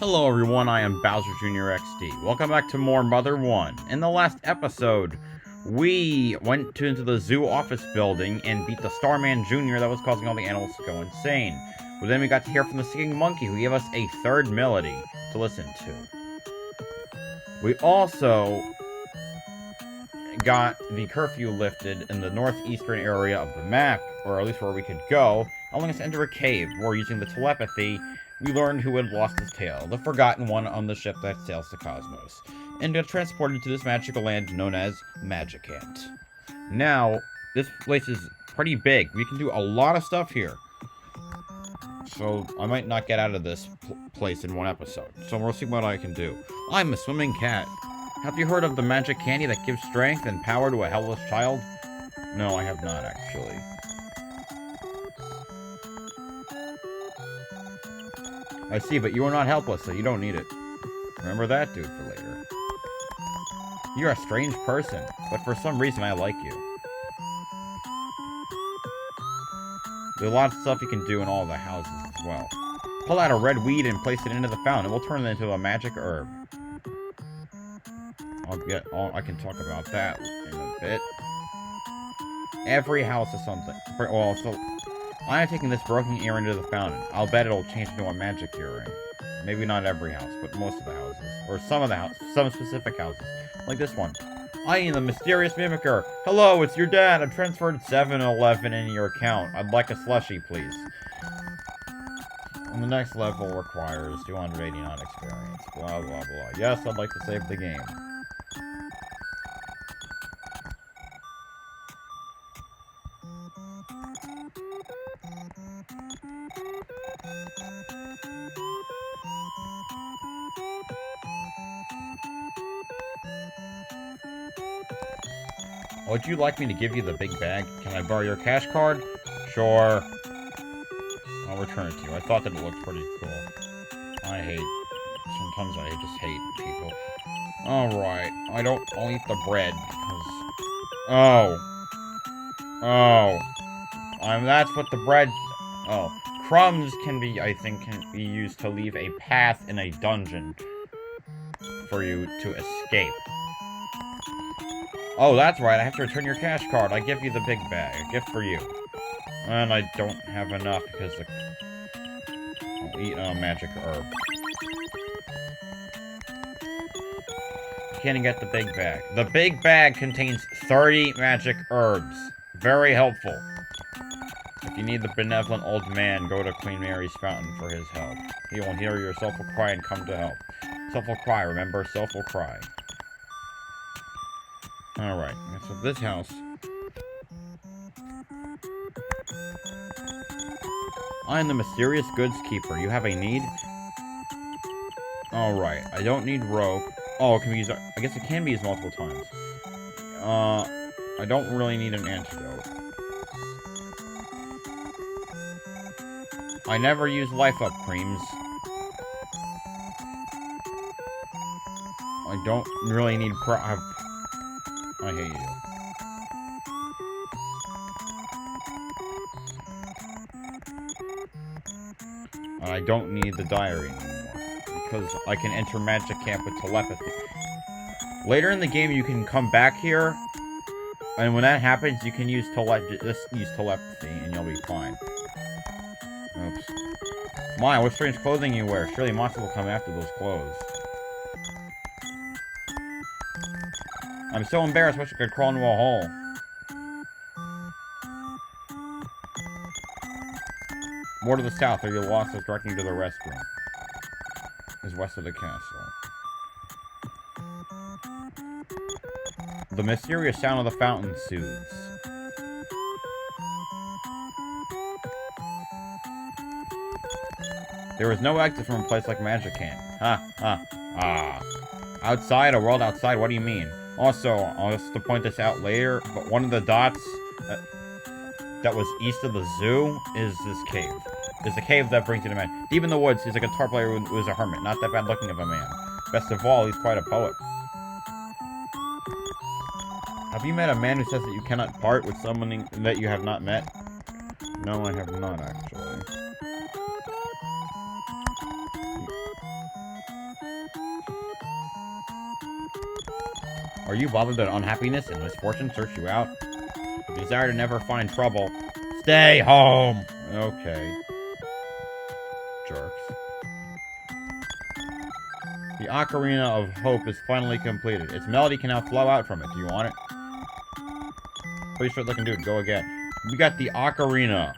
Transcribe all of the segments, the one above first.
Hello everyone, I am Bowser Jr. XD. Welcome back to more Mother 1. In the last episode, we went into the zoo office building and beat the Starman Jr. that was causing all the animals to go insane. But then we got to hear from the singing monkey who gave us a third melody to listen to. We also got the curfew lifted in the northeastern area of the map, or at least where we could go, allowing us to enter a cave, where using the telepathy, we learned who had lost his tail, the forgotten one on the ship that sails the cosmos, and got transported to this magical land known as Magicant. Now, this place is pretty big. We can do a lot of stuff here. So, I might not get out of this place in one episode. So, we'll see what I can do. I'm a swimming cat. Have you heard of the magic candy that gives strength and power to a helpless child? No, I have not, actually. I see, but you are not helpless, so you don't need it. Remember that, dude, for later. You're a strange person, but for some reason I like you. There's lots of stuff you can do in all the houses as well. Pull out a red weed and place it into the fountain. We'll turn it into a magic herb. I can talk about that in a bit. Every house is something. Well, so I am taking this broken ear into the fountain. I'll bet it'll change into a magic earring. Maybe not every house, but most of the houses. Or some of the houses. Some specific houses. Like this one. I am the mysterious mimicker. Hello, it's your dad. I've transferred $7.11 in your account. I'd like a slushie, please. And the next level requires 289 experience. Blah, blah, blah. Yes, I'd like to save the game. Would you like me to give you the big bag? Can I borrow your cash card? Sure. I'll return it to you. I thought that it looked pretty cool. Sometimes I just hate people. Alright. I'll eat the bread. That's what the bread... Oh. Crumbs can be used to leave a path in a dungeon for you to escape. Oh, that's right. I have to return your cash card. I give you the big bag. A gift for you. And I don't have enough because I'll eat a magic herb. You can't get the big bag. The big bag contains 30 magic herbs. Very helpful. If you need the benevolent old man, go to Queen Mary's fountain for his help. He will hear your soulful cry and come to help. Self will cry, remember? Self will cry. Alright, so this house. I am the mysterious goods keeper. You have a need? Alright, I don't need rope. Oh, it can be used. I guess it can be used multiple times. I don't really need an antidote. I never use life-up creams. I don't really need I hate you. And I don't need the diary anymore. Because I can enter Magic Camp with telepathy. Later in the game, you can come back here. And when that happens, you can just use telepathy and you'll be fine. Oops. My, what strange clothing you wear. Surely monsters will come after those clothes. I'm so embarrassed, I wish I could crawl into a hole. More to the south, or you're lost as directing you to the restroom. Is west of the castle. The mysterious sound of the fountain soothes. There is no exit from a place like Magicant. Outside, a world outside, what do you mean? Also, I'll just to point this out later, but one of the dots that was east of the zoo is this cave. There's a cave that brings you to man. Deep in the woods, he's a guitar player who is a hermit. Not that bad looking of a man. Best of all, he's quite a poet. Have you met a man who says that you cannot part with someone that you have not met? No, I have not, actually. Are you bothered that unhappiness and misfortune search you out? You desire to never find trouble. Stay home! Okay. Jerks. The Ocarina of Hope is finally completed. Its melody can now flow out from it. Do you want it? Pretty short looking dude. Go again. We got the Ocarina.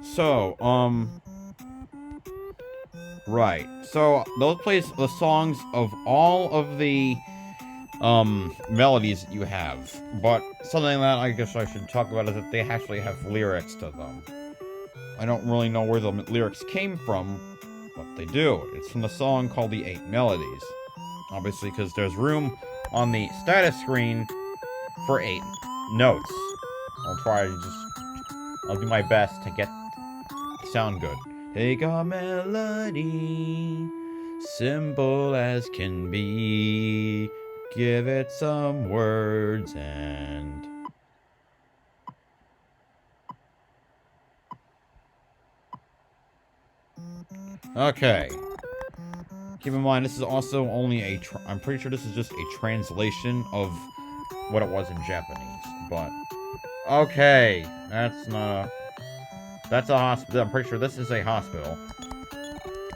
So, right. So, those plays the songs of all of the, melodies you have. But something that I guess I should talk about is that they actually have lyrics to them. I don't really know where the lyrics came from, but they do. It's from the song called The 8 Melodies. Obviously, because there's room on the status screen for 8 notes. I'll do my best to get sound good. Take a melody, simple as can be, give it some words and... Okay. Keep in mind, this is also only a... I'm pretty sure this is just a translation of what it was in Japanese, but... Okay, that's not a... That's a hospital. I'm pretty sure this is a hospital.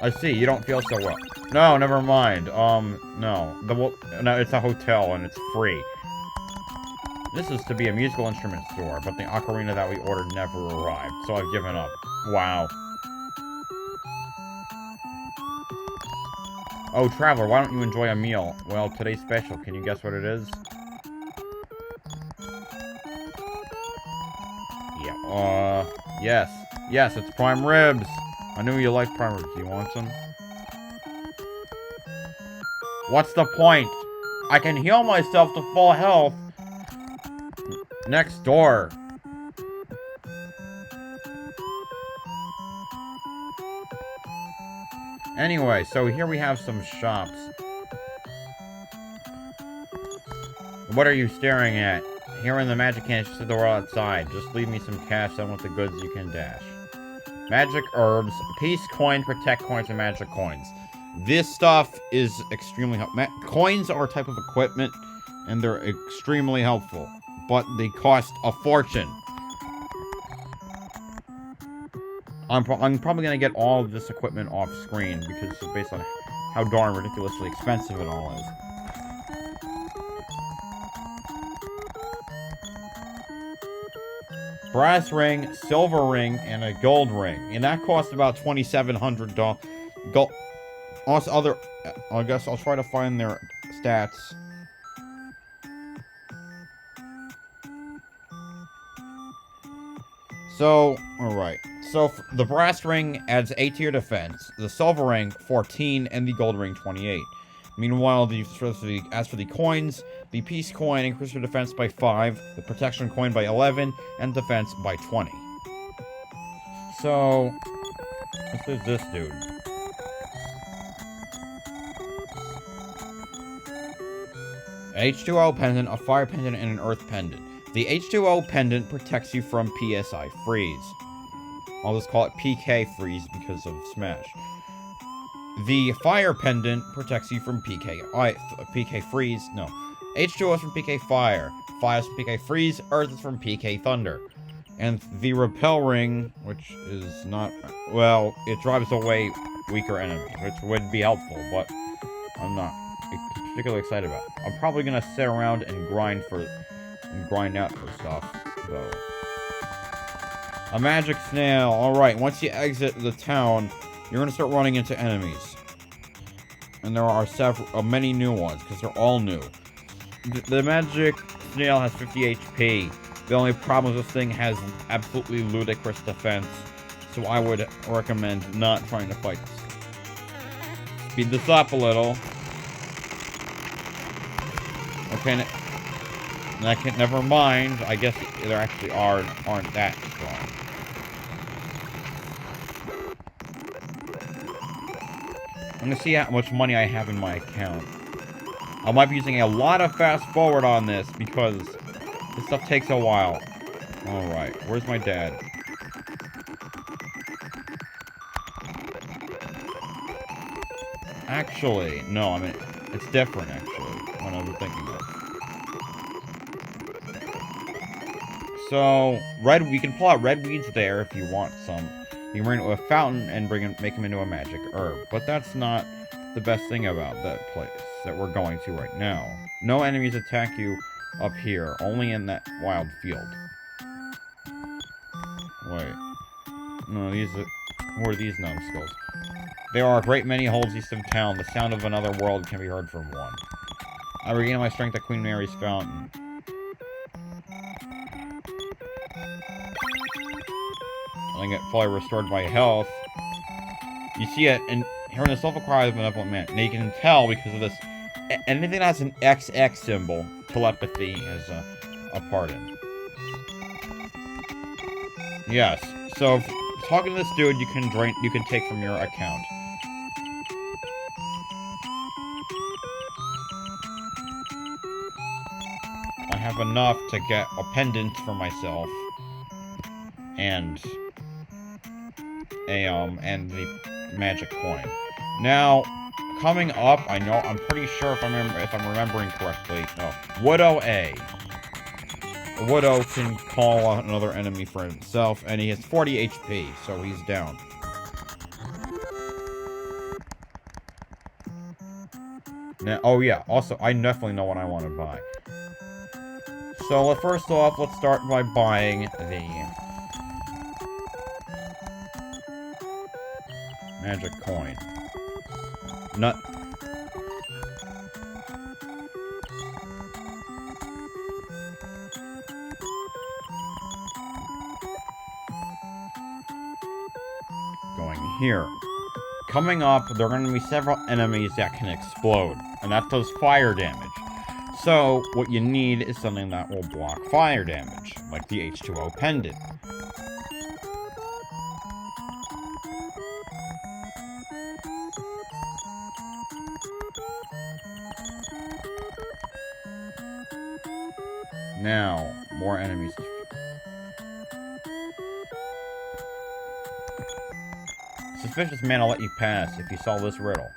I see, you don't feel so well. No, never mind. No. No, it's a hotel and it's free. This is to be a musical instrument store, but the ocarina that we ordered never arrived, so I've given up. Wow. Oh, traveler, why don't you enjoy a meal? Well, today's special. Can you guess what it is? Yeah, yes. Yes, it's prime ribs. I knew you liked prime ribs. Do you want some? What's the point? I can heal myself to full health. Next door. Anyway, so here we have some shops. What are you staring at? Here in the Magicant, just the door outside. Just leave me some cash, then with the goods you can dash. Magic herbs, peace coin, protect coins, and magic coins. This stuff is extremely helpful. Coins are a type of equipment, and they're extremely helpful. But they cost a fortune. I'm probably going to get all of this equipment off screen, because it's based on how darn ridiculously expensive it all is. Brass ring, silver ring, and a gold ring. And that costs about $2,700. Gold. Also, I guess I'll try to find their stats. So, alright. So, the brass ring adds 8 to your defense, the silver ring, 14, and the gold ring, 28. Meanwhile, as for the coins, the peace coin increases your defense by 5, the protection coin by 11, and defense by 20. So, this is this dude. H2O pendant, a fire pendant, and an earth pendant. The H2O pendant protects you from PSI freeze. I'll just call it PK freeze because of Smash. The fire pendant protects you from PK freeze. No. H2O is from PK fire. Fire is from PK freeze. Earth is from PK thunder. And the repel ring, which is not... Well, it drives away weaker enemies, which would be helpful, but I'm not particularly excited about it. I'm probably going to sit around and grind out for stuff, though. A magic snail. Alright, once you exit the town, you're going to start running into enemies. And there are many new ones, because they're all new. The magic snail has 50 HP. The only problem is this thing has absolutely ludicrous defense. So I would recommend not trying to fight this. Speed this up a little. Okay, never mind. I guess there actually aren't that strong. I'm gonna see how much money I have in my account. I might be using a lot of fast forward on this because this stuff takes a while. Alright, where's my dad? Actually, no, I mean, it's different, actually, when I'm thinking of. So, we can pull out red weeds there if you want some. You can bring it to a fountain and make them into a magic herb. But that's not the best thing about that place that we're going to right now. No enemies attack you up here, only in that wild field. Wait. No, who are these numbskulls? There are a great many holes east of town. The sound of another world can be heard from one. I regain my strength at Queen Mary's fountain. I get fully restored my health. You see it, and hearing the soulful cry of a benevolent man. Now you can tell because of this. Anything that has an XX symbol, telepathy is a part in. Yes. So, talking to this dude, you can take from your account. I have enough to get a pendant for myself. And the magic coin. Now, coming up, I'm pretty sure if I'm remembering correctly. Oh, Widow A. A Widow can call out another enemy for himself, and he has 40 HP, so he's down. Now, oh yeah, also, I definitely know what I want to buy. So, first off, let's start by buying the magic coin. Nut. Going here. Coming up, there are going to be several enemies that can explode, and that does fire damage. So, what you need is something that will block fire damage, like the H2O pendant. Now, more enemies. Suspicious man will let you pass if you solve this riddle.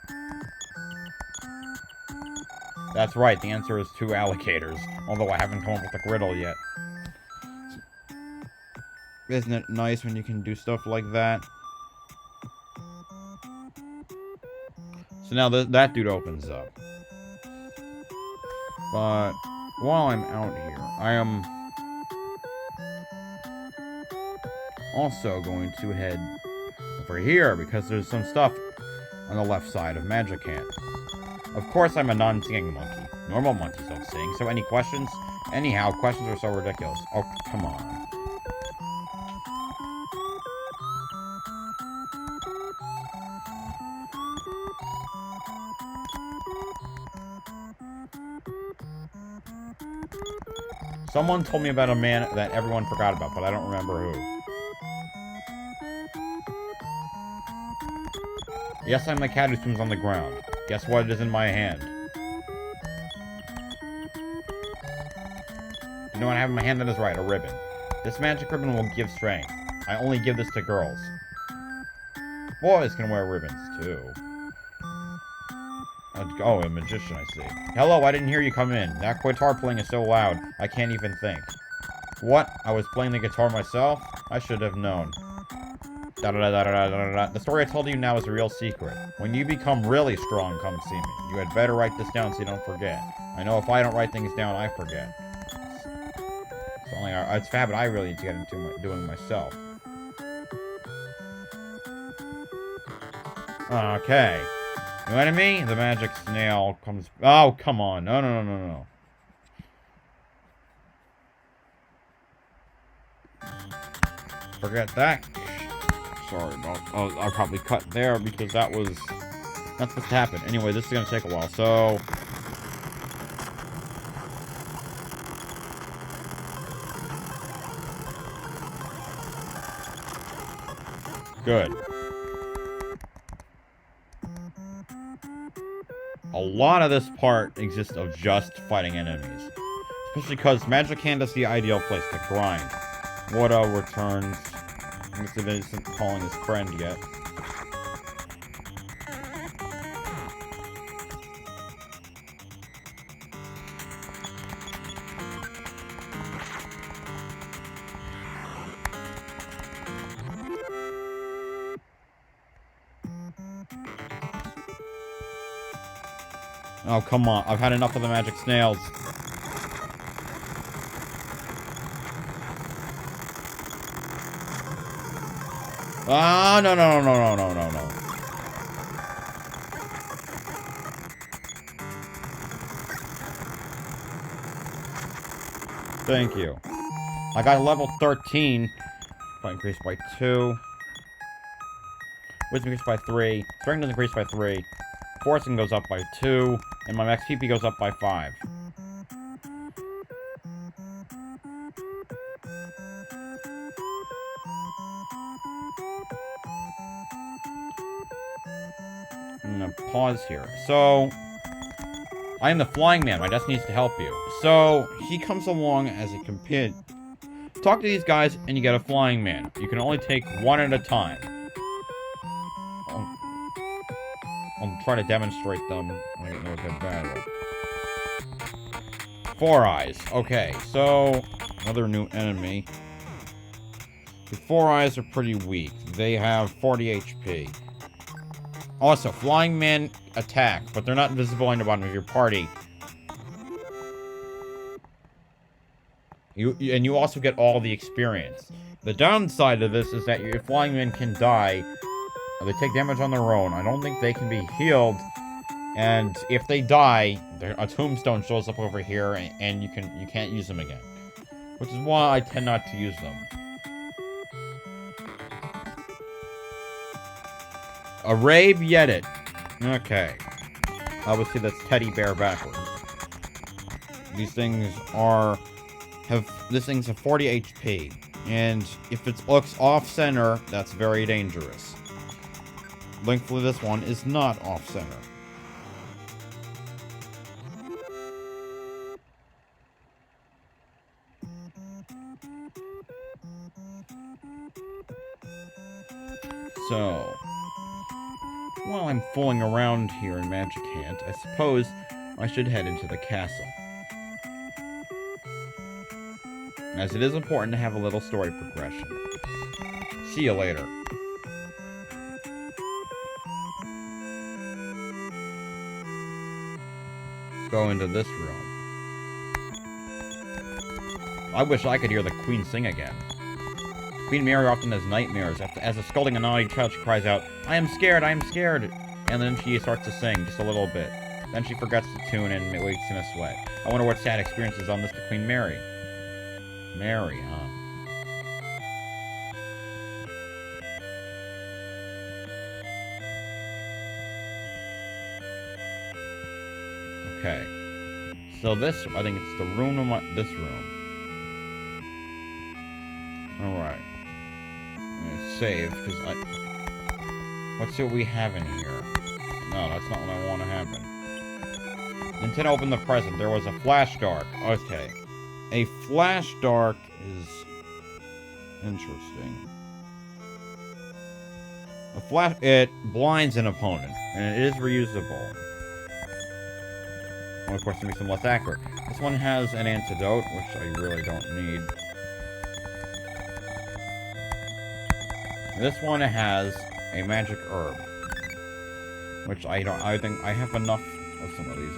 That's right, the answer is 2 alligators, although I haven't come up with a riddle yet. Isn't it nice when you can do stuff like that? So now that dude opens up. But while I'm out here, I am also going to head over here because there's some stuff on the left side of Magicant. Of course, I'm a non-singing monkey. Normal monkeys don't sing, so any questions? Anyhow, questions are so ridiculous. Oh, come on. Someone told me about a man that everyone forgot about, but I don't remember who. Yes, I'm a cat who swims on the ground. Guess what it is in my hand? You know what I have in my hand? That is right, a ribbon. This magic ribbon will give strength. I only give this to girls. Boys can wear ribbons, too. Oh, a magician, I see. Hello, I didn't hear you come in. That guitar playing is so loud, I can't even think. What? I was playing the guitar myself? I should have known. The story I told you now is a real secret. When you become really strong, come see me. You had better write this down so you don't forget. I know if I don't write things down, I forget. It's a habit I really need to get into doing myself. Okay. New enemy? The magic snail comes... Oh, come on. No. Forget that. Sorry about... Oh, I'll probably cut there because that's supposed to happen. Anyway, this is going to take a while, so... Good. a lot of this part exists of just fighting enemies. Especially because Magicant is the ideal place to grind. Water returns. I guess it isn't calling his friend yet. Oh, come on. I've had enough of the magic snails. Ah, no, no, no, no, no, no, no. Thank you. I got level 13. If I increase by 2. Wisdom increased by 3. Strength doesn't increase by 3. Forcing goes up by 2. And my max PP goes up by 5. I'm gonna pause here. So, I am the flying man. My destiny is to help you. So, he comes along as a companion. Talk to these guys, and you get a flying man. You can only take one at a time. I'll try to demonstrate them when I get more good battle. 4 Eyes. Okay, so another new enemy. The 4 Eyes are pretty weak. They have 40 HP. Also, flying men attack, but they're not visible on the bottom of your party. You also get all the experience. The downside of this is that your flying men can die. They take damage on their own. I don't think they can be healed. And if they die, a tombstone shows up over here, and you can't use them again. Which is why I tend not to use them. A Rabe Yedit. Okay. Obviously that's teddy bear backwards. These things have 40 HP. And if it looks off-center, that's very dangerous. Thankfully this one is not off-center. So, while I'm fooling around here in Magicant, I suppose I should head into the castle. As it is important to have a little story progression. See you later. Let's go into this room. I wish I could hear the Queen sing again. Queen Mary often has nightmares. As a scolding a naughty child, she cries out, "I am scared, I am scared!" And then she starts to sing, just a little bit. Then she forgets the tune and it wakes in a sweat. I wonder what sad experiences on this to Queen Mary. Mary, huh? Okay. So this, I think it's the room of this room. Alright. Save, because let's see what we have in here. No, that's not what I want to happen. Nintendo opened the present. There was a flash dark. Okay. A flash dark is interesting. It blinds an opponent, and it is reusable. Well, of course, it makes them less accurate. This one has an antidote, which I really don't need. This one has a magic herb, which I think I have enough of some of these.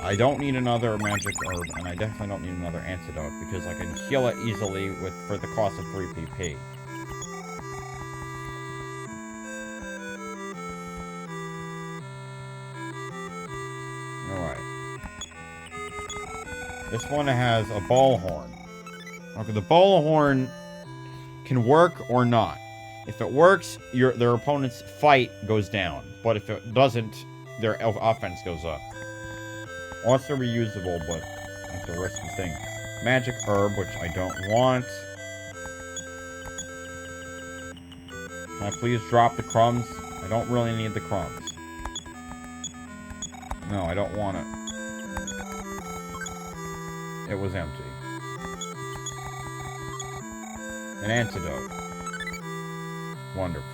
I don't need another magic herb, and I definitely don't need another antidote, because I can heal it easily for the cost of 3 PP. Alright. This one has a ball horn. Okay, the ball horn can work or not. If it works, their opponent's fight goes down. But if it doesn't, their offense goes up. Also reusable, but that's a risky thing. Magic herb, which I don't want. Can I please drop the crumbs? I don't really need the crumbs. No, I don't want it. It was empty. An antidote. Wonderful.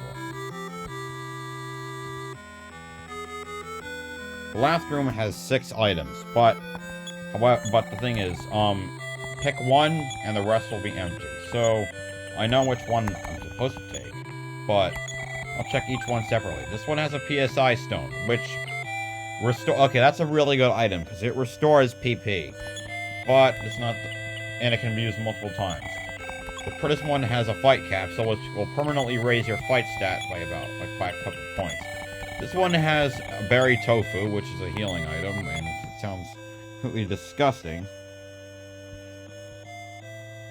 The last room has 6 items, but the thing is, pick one and the rest will be empty. So, I know which one I'm supposed to take, but I'll check each one separately. This one has a PSI stone, which okay, that's a really good item, because it restores PP. But it's not, and it can be used multiple times. This one has a fight cap, so it will permanently raise your fight stat by by a couple of points. This one has a berry tofu, which is a healing item, and it sounds completely disgusting.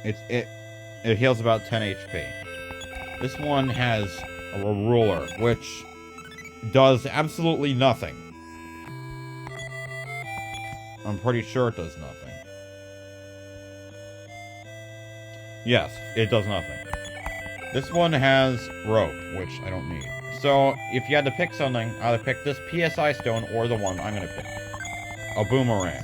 It heals about 10 HP. This one has a ruler, which does absolutely nothing. I'm pretty sure it does nothing. Yes, it does nothing. This one has rope, which I don't need. So, if you had to pick something, either pick this PSI stone or the one I'm gonna pick. A boomerang.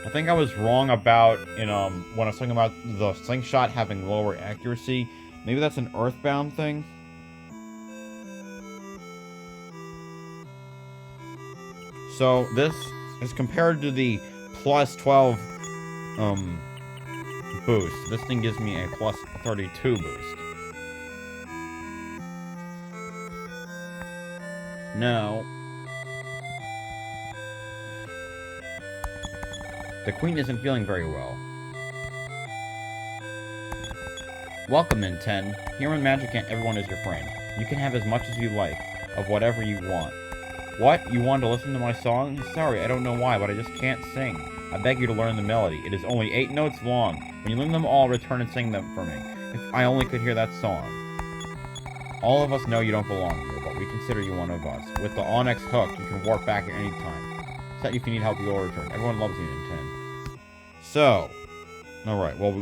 I think I was wrong about, when I was talking about the slingshot having lower accuracy. Maybe that's an Earthbound thing? So, this is compared to the plus 12, boost. This thing gives me a plus 32 boost. Now, the queen isn't feeling very well. Welcome in 10. Here in Magicant, everyone is your friend. You can have as much as you like, of whatever you want. What? You want to listen to my song? Sorry, I don't know why, but I just can't sing. I beg you to learn the melody. It is only 8 notes long. When you learn them all, return and sing them for me. If I only could hear that song. All of us know you don't belong here, but we consider you one of us. With the Onyx hook, you can warp back at any time. Set if you need help, you will return. Everyone loves you in 10. So. Alright, well,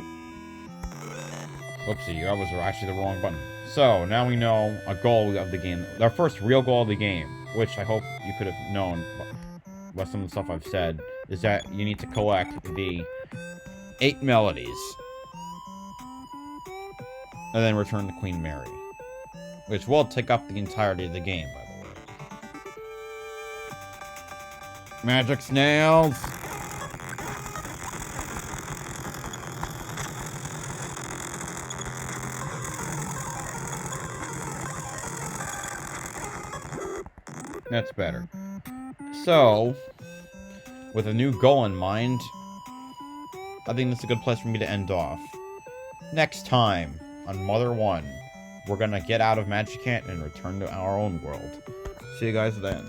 whoopsie, that was actually the wrong button. So, now we know a goal of the game. Our first real goal of the game, which I hope you could have known by some of the stuff I've said, is that you need to collect the 8 melodies. And then return to Queen Mary. Which will take up the entirety of the game, by the way. Magic snails! That's better. So, with a new goal in mind, I think that's a good place for me to end off. Next time, on Mother 1, we're gonna get out of Magicant and return to our own world. See you guys then.